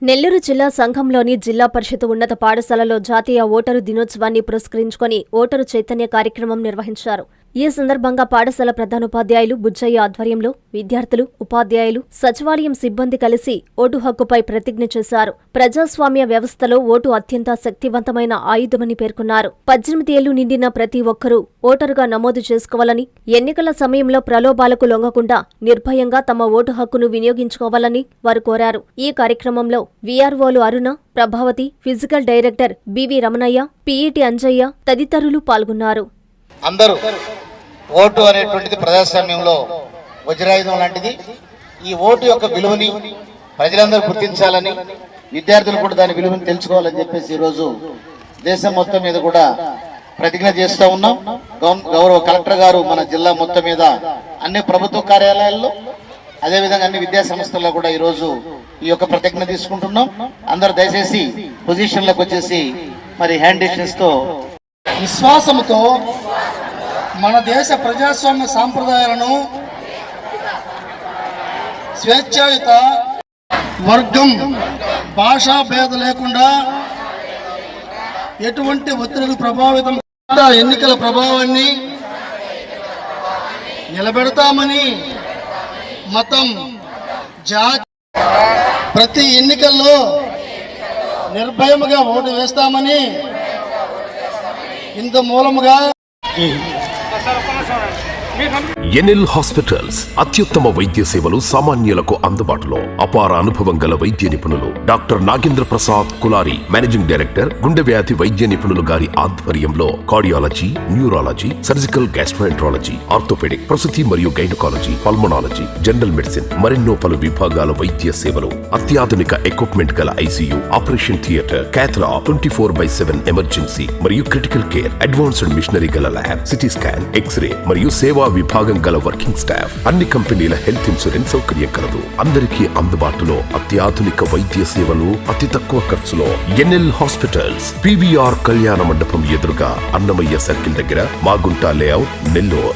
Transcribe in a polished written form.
నెల్లూరు జిల్లా సంఘంలోని జిల్లా పరిషత్ ఉన్నత పాఠశాలలో జాతీయ ఓటరు దినోత్సవాన్ని పురస్కరించుకొని ఓటరు చైతన్య కార్యక్రమం నిర్వహించారు. ఈ సందర్భంగా పాఠశాల ప్రధానోపాధ్యాయులు బుజ్జయ్య ఆధ్వర్యంలో విద్యార్థులు, ఉపాధ్యాయులు, సచివాలయం సిబ్బంది కలిసి ఓటు హక్కుపై ప్రతిజ్ఞ చేశారు. ప్రజాస్వామ్య వ్యవస్థలో ఓటు అత్యంత శక్తివంతమైన ఆయుధమని పేర్కొన్నారు. 18 ఏళ్లు నిండిన ప్రతి ఒక్కరూ ఓటరుగా నమోదు చేసుకోవాలని, ఎన్నికల సమయంలో ప్రలోభాలకు లొంగకుండా నిర్భయంగా తమ ఓటు హక్కును వినియోగించుకోవాలని వారు కోరారు. ఈ కార్యక్రమంలో వీఆర్ఓలు Aruna, Prabhavati, physical director BV Ramanayya, PET Anjayya తదితరులు పాల్గొన్నారు. అందరూ ఓటు అనేటువంటిది ప్రజాస్వామ్యంలో వజ్రాయుధం లాంటిది. ఈ ఓటు యొక్క విలువని ప్రజలందరూ గుర్తించాలని, విద్యార్థులు కూడా దాని విలువని తెలుసుకోవాలని చెప్పేసి ఈరోజు దేశం మొత్తం మీద కూడా ప్రతిజ్ఞ చేస్తూ ఉన్నాం. గౌరవ కలెక్టర్ గారు మన జిల్లా మొత్తం మీద అన్ని ప్రభుత్వ కార్యాలయాల్లో, అదేవిధంగా అన్ని విద్యా సంస్థల్లో కూడా ఈరోజు ఈ యొక్క ప్రతిజ్ఞ తీసుకుంటున్నాం. అందరూ దయచేసి పొజిషన్లకు వచ్చేసి మరి హ్యాండ్ డిస్టెన్స్ తో విశ్వాసంతో మన దేశ ప్రజాస్వామ్య సాంప్రదాయాలను స్వేచ్ఛాయుత వర్గం భాషా భేద లేకుండా ఎటువంటి ఒత్తిడికి ప్రభావితం ఎన్నికల ప్రభావాన్ని నిలబెడతామని, మతం, జాతి ప్రతి ఎన్నికల్లో నిర్భయముగా ఓటు వేస్తామని ఇంత మూలముగా ఎన్ఎల్ హాస్పిటల్స్ అత్యుత్తమ వైద్య సేవలు సామాన్యులకు అందుబాటులో. అపార అనుభవం గల వైద్య నిపుణులు doctor Nagendra Prasad Kulari, managing director, గుండె వ్యాధి వైద్య నిపుణులు గారి ఆధ్వర్యంలో cardiology, neurology, surgical gastroenterology, orthopaedic, ప్రసూతి మరియు గైనకాలజీ, పల్మనాలజీ, జనరల్ మెడిసిన్ మరెన్నో పలు విభాగాల వైద్య సేవలు. అత్యాధునిక ఎక్విప్మెంట్ గల ఐసీయూ, ఆపరేషన్ థియేటర్, క్యాథ్లా, 24/7 ఎమర్జెన్సీ మరియు క్రిటికల్ కేర్, అడ్వాన్స్డ్ మిషనరీ గల ల్యాబ్, సిటీ స్కాన్, ఎక్స్రే మరియు సేవా విభాగం గల వర్కింగ్ స్టాఫ్. అన్ని కంపెనీల హెల్త్ ఇన్సూరెన్స్ సౌకర్యం కలదు. అందరికీ అందుబాటులో అత్యాధునిక వైద్య సేవలు అతి తక్కువ ఖర్చులో. ఎన్ఎల్ హాస్పిటల్స్, పివిఆర్ కళ్యాణ మండపం ఎదురుగా, అన్నమయ్య సర్కిల్ దగ్గర, మాగుంట లేఅవుట్, నెల్లూరు.